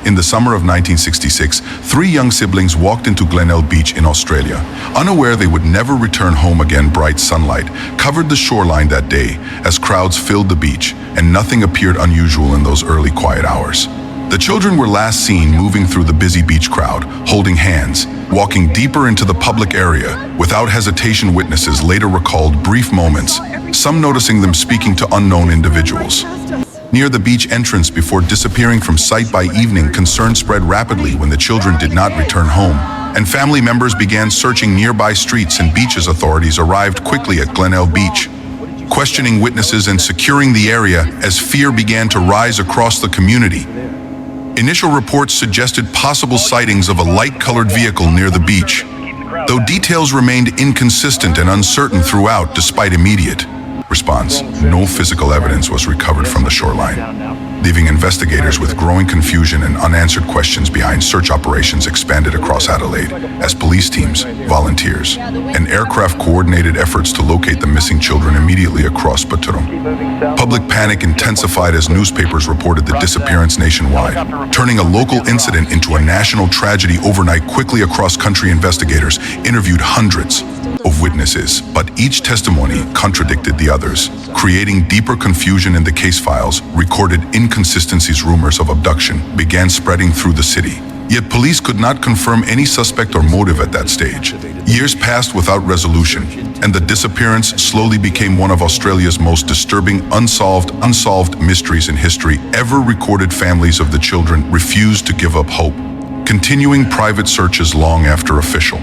In the summer of 1966, three young siblings walked into Glenelg Beach in Australia. Unaware they would never return home again, bright sunlight covered the shoreline that day as crowds filled the beach, and nothing appeared unusual in those early quiet hours. The children were last seen moving through the busy beach crowd, holding hands, walking deeper into the public area. Without hesitation, witnesses later recalled brief moments, some noticing them speaking to unknown individuals. Near the beach entrance before disappearing from sight by evening, concern spread rapidly when the children did not return home, and family members began searching nearby streets and beaches. Authorities arrived quickly at Glenelg Beach, questioning witnesses and securing the area as fear began to rise across the community. Initial reports suggested possible sightings of a light-colored vehicle near the beach, though details remained inconsistent and uncertain throughout. Despite immediate response, no physical evidence was recovered from the shoreline, leaving investigators with growing confusion and unanswered questions behind. Search operations expanded across Adelaide as police teams, volunteers, and aircraft coordinated efforts to locate the missing children immediately across Beaumont. Public panic intensified as newspapers reported the disappearance nationwide, turning a local incident into a national tragedy overnight. Quickly across country, investigators interviewed hundreds of witnesses, but each testimony contradicted the others, creating deeper confusion in the case files. Recorded inconsistencies, rumors of abduction began spreading through the city. Yet police could not confirm any suspect or motive at that stage. Years passed without resolution, and the disappearance slowly became one of Australia's most disturbing unsolved mysteries in history ever recorded. Families of the children refused to give up hope, continuing private searches long after official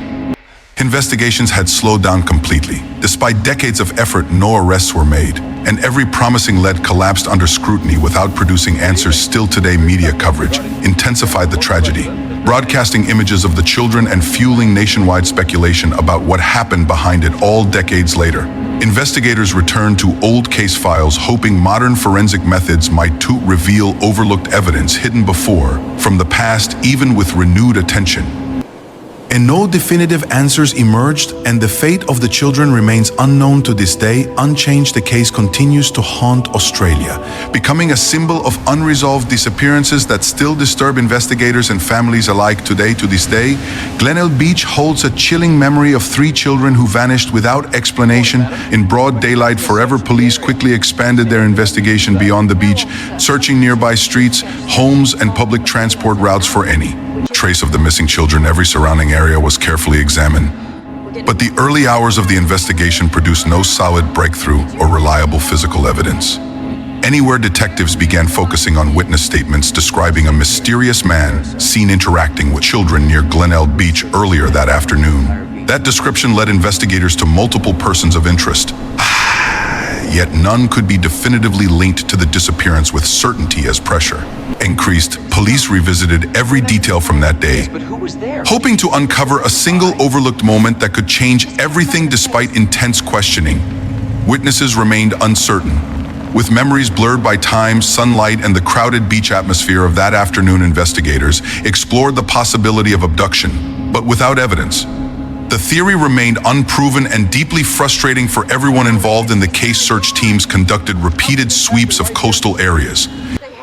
investigations had slowed down completely. Despite decades of effort, no arrests were made, and every promising lead collapsed under scrutiny without producing answers. Still today, media coverage intensified the tragedy, broadcasting images of the children and fueling nationwide speculation about what happened behind it all. Decades later, investigators returned to old case files, hoping modern forensic methods might reveal overlooked evidence hidden before from the past. Even with renewed attention, and no definitive answers emerged, and the fate of the children remains unknown to this day. Unchanged, the case continues to haunt Australia, becoming a symbol of unresolved disappearances that still disturb investigators and families alike today. To this day, Glenelg Beach holds a chilling memory of three children who vanished without explanation in broad daylight forever. Police quickly expanded their investigation beyond the beach, searching nearby streets, homes, and public transport routes for any trace of the missing children. Every surrounding area was carefully examined, but the early hours of the investigation produced no solid breakthrough or reliable physical evidence. Anywhere, detectives began focusing on witness statements describing a mysterious man seen interacting with children near Glenelg Beach earlier that afternoon. That description led investigators to multiple persons of interest, yet none could be definitively linked to the disappearance with certainty. As pressure increased, police revisited every detail from that day, hoping to uncover a single overlooked moment that could change everything. Despite intense questioning, witnesses remained uncertain. With memories blurred by time, sunlight, and the crowded beach atmosphere of that afternoon, investigators explored the possibility of abduction, but without evidence. The theory remained unproven and deeply frustrating for everyone involved in the case. Search teams conducted repeated sweeps of coastal areas,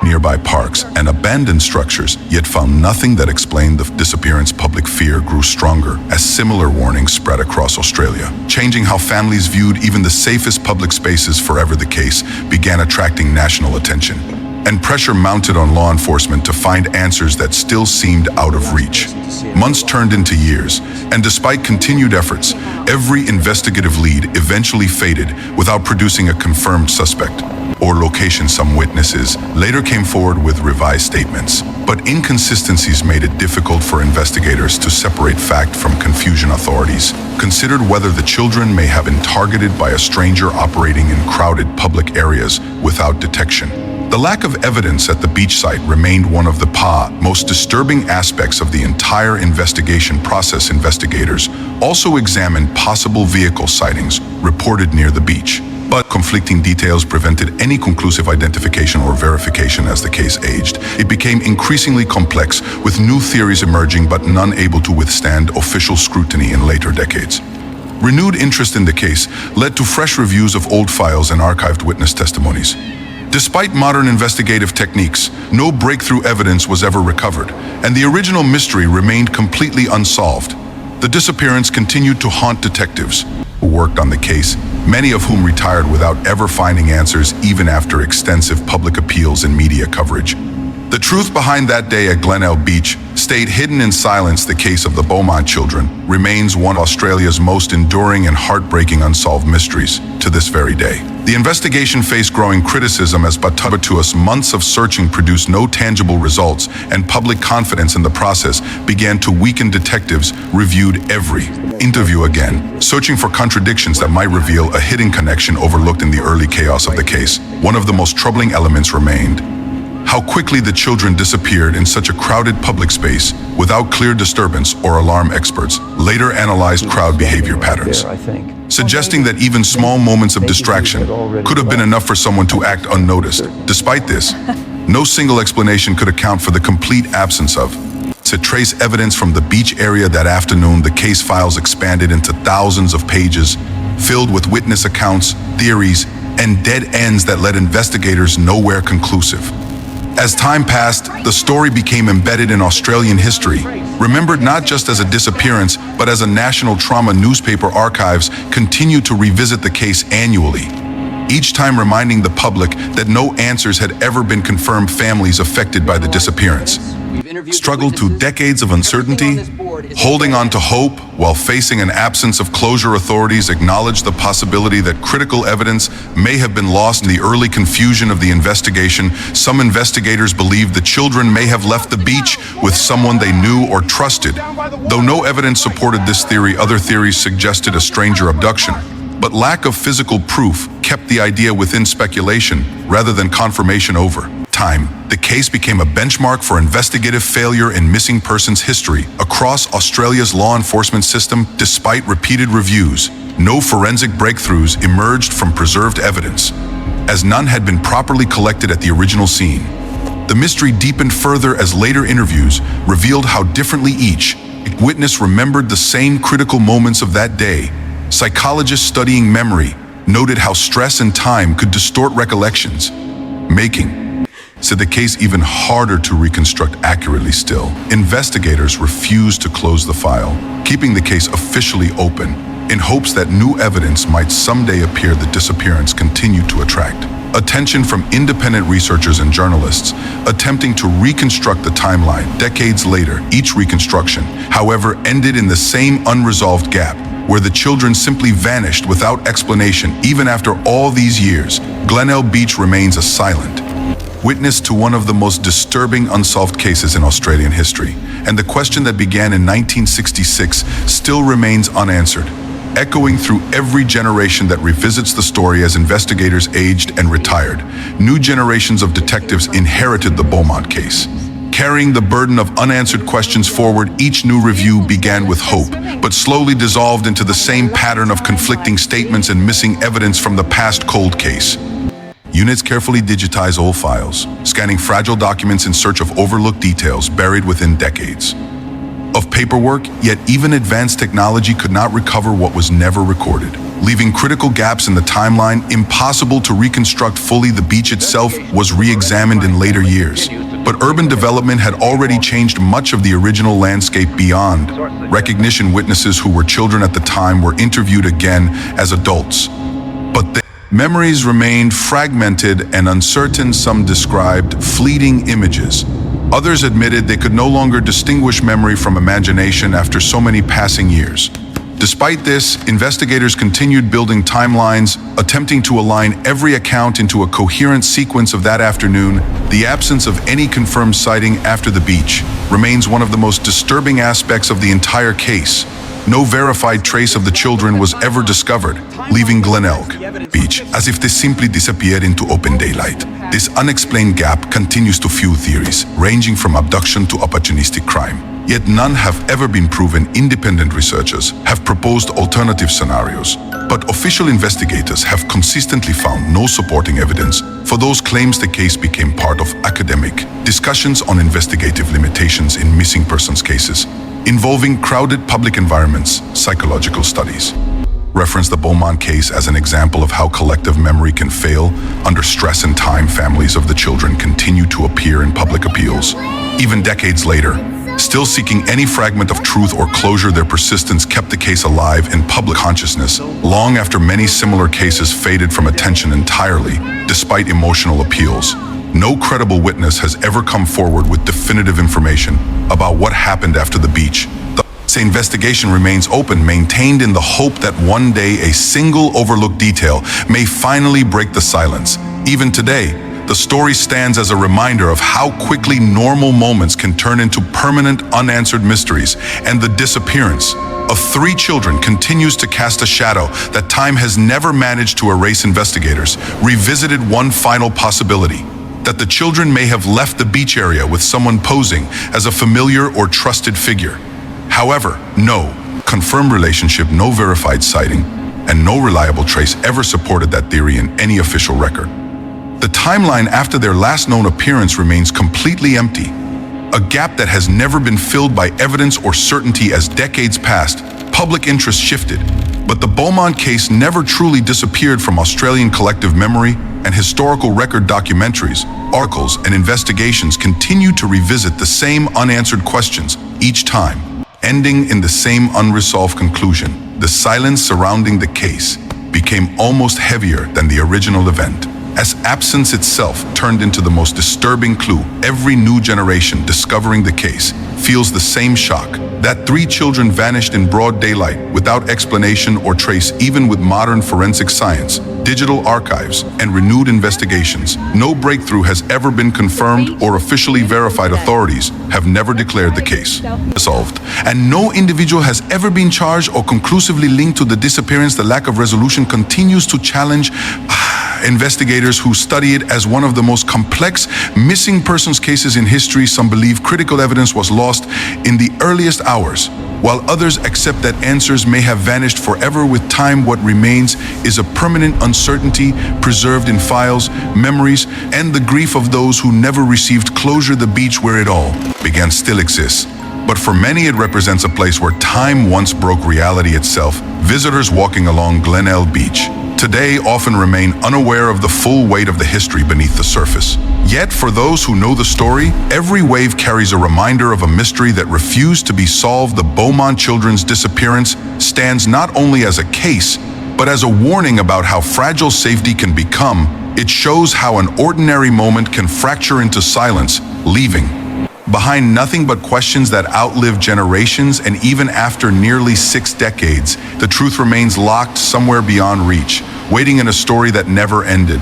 nearby parks, and abandoned structures, yet found nothing that explained the disappearance. Public fear grew stronger as similar warnings spread across Australia, changing how families viewed even the safest public spaces. Forever, the case began attracting national attention, and pressure mounted on law enforcement to find answers that still seemed out of reach. Months turned into years, and despite continued efforts, every investigative lead eventually faded without producing a confirmed suspect or location. Some witnesses later came forward with revised statements, but inconsistencies made it difficult for investigators to separate fact from confusion. Authorities considered whether the children may have been targeted by a stranger operating in crowded public areas without detection. The lack of evidence at the beach site remained one of the most disturbing aspects of the entire investigation process. Investigators also examined possible vehicle sightings reported near the beach, but conflicting details prevented any conclusive identification or verification. As the case aged, it became increasingly complex, with new theories emerging but none able to withstand official scrutiny in later decades. Renewed interest in the case led to fresh reviews of old files and archived witness testimonies. Despite modern investigative techniques, no breakthrough evidence was ever recovered, and the original mystery remained completely unsolved. The disappearance continued to haunt detectives who worked on the case, many of whom retired without ever finding answers even after extensive public appeals and media coverage. The truth behind that day at Glenelg Beach stayed hidden in silence. The case of the Beaumont Children remains one of Australia's most enduring and heartbreaking unsolved mysteries to this very day. The investigation faced growing criticism as but months of searching produced no tangible results, and public confidence in the process began to weaken. Detectives reviewed every interview again, searching for contradictions that might reveal a hidden connection overlooked in the early chaos of the case. One of the most troubling elements remained: how quickly the children disappeared in such a crowded public space without clear disturbance or alarm. Experts later analyzed crowd behavior patterns, suggesting that even small moments of distraction could have been enough for someone to act unnoticed. Despite this, no single explanation could account for the complete absence of. To trace evidence from the beach area that afternoon, the case files expanded into thousands of pages, filled with witness accounts, theories, and dead ends that led investigators nowhere conclusive. As time passed, the story became embedded in Australian history, remembered not just as a disappearance, but as a national trauma. Newspaper archives continue to revisit the case annually, each time reminding the public that no answers had ever been confirmed. Families affected by the disappearance struggled through decades of uncertainty, holding on to hope while facing an absence of closure. Authorities acknowledged the possibility that critical evidence may have been lost in the early confusion of the investigation. Some investigators believed the children may have left the beach with someone they knew or trusted. Though no evidence supported this theory, other theories suggested a stranger abduction. But lack of physical proof kept the idea within speculation rather than confirmation. Over time, the case became a benchmark for investigative failure in missing persons history across Australia's law enforcement system. Despite repeated reviews, no forensic breakthroughs emerged from preserved evidence, as none had been properly collected at the original scene. The mystery deepened further as later interviews revealed how differently each witness remembered the same critical moments of that day. Psychologists studying memory noted how stress and time could distort recollections, making the case even harder to reconstruct accurately. Still, investigators refused to close the file, keeping the case officially open in hopes that new evidence might someday appear. The disappearance continued to attract attention from independent researchers and journalists attempting to reconstruct the timeline. Decades later, each reconstruction, however, ended in the same unresolved gap, where the children simply vanished without explanation. Even after all these years, Glenelg Beach remains a silent witness to one of the most disturbing unsolved cases in Australian history, and the question that began in 1966 still remains unanswered, echoing through every generation that revisits the story. As investigators aged and retired, new generations of detectives inherited the Beaumont case, carrying the burden of unanswered questions forward. Each new review began with hope, but slowly dissolved into the same pattern of conflicting statements and missing evidence from the past cold case. Units carefully digitize old files, scanning fragile documents in search of overlooked details buried within decades of paperwork. Yet even advanced technology could not recover what was never recorded, leaving critical gaps in the timeline impossible to reconstruct fully. The beach itself was re-examined in later years, but urban development had already changed much of the original landscape beyond recognition. Witnesses who were children at the time were interviewed again as adults, but their memories remained fragmented and uncertain. Some described fleeting images. Others admitted they could no longer distinguish memory from imagination after so many passing years. Despite this, investigators continued building timelines, attempting to align every account into a coherent sequence of that afternoon. The absence of any confirmed sighting after the beach remains one of the most disturbing aspects of the entire case. No verified trace of the children was ever discovered, leaving Glenelg Beach as if they simply disappeared into open daylight. This unexplained gap continues to fuel theories, ranging from abduction to opportunistic crime. Yet none have ever been proven. Independent researchers have proposed alternative scenarios, but official investigators have consistently found no supporting evidence for those claims. The case became part of academic discussions on investigative limitations in missing persons cases, involving crowded public environments. Psychological studies reference the Beaumont case as an example of how collective memory can fail. Under stress and time, families of the children continue to appear in public appeals. Even decades later, still seeking any fragment of truth or closure, their persistence kept the case alive in public consciousness, long after many similar cases faded from attention entirely, despite emotional appeals. No credible witness has ever come forward with definitive information about what happened after the beach. The investigation remains open, maintained in the hope that one day a single overlooked detail may finally break the silence. Even today, the story stands as a reminder of how quickly normal moments can turn into permanent unanswered mysteries, and the disappearance of 3 children continues to cast a shadow that time has never managed to erase. Investigators revisited one final possibility: that the children may have left the beach area with someone posing as a familiar or trusted figure. However, no confirmed relationship, no verified sighting, and no reliable trace ever supported that theory in any official record. The timeline after their last known appearance remains completely empty, a gap that has never been filled by evidence or certainty. As decades passed, public interest shifted, but the Beaumont case never truly disappeared from Australian collective memory, and historical record documentaries, articles, and investigations continue to revisit the same unanswered questions each time, ending in the same unresolved conclusion. The silence surrounding the case became almost heavier than the original event, as absence itself turned into the most disturbing clue. Every new generation discovering the case feels the same shock, that 3 children vanished in broad daylight without explanation or trace. Even with modern forensic science, digital archives, and renewed investigations, no breakthrough has ever been confirmed or officially verified. Authorities have never declared the case solved, and no individual has ever been charged or conclusively linked to the disappearance. The lack of resolution continues to challenge investigators who study it as one of the most complex missing persons cases in history. Some believe critical evidence was lost in the earliest hours, while others accept that answers may have vanished forever with time. What remains is a permanent uncertainty preserved in files, memories, and the grief of those who never received closure. The beach where it all began still exists, but for many it represents a place where time once broke reality itself. Visitors walking along Glenelg Beach today often remain unaware of the full weight of the history beneath the surface. Yet for those who know the story, every wave carries a reminder of a mystery that refused to be solved. The Beaumont children's disappearance stands not only as a case, but as a warning about how fragile safety can become. It shows how an ordinary moment can fracture into silence, leaving behind nothing but questions that outlive generations. And even after nearly 6 decades, the truth remains locked somewhere beyond reach, waiting in a story that never ended.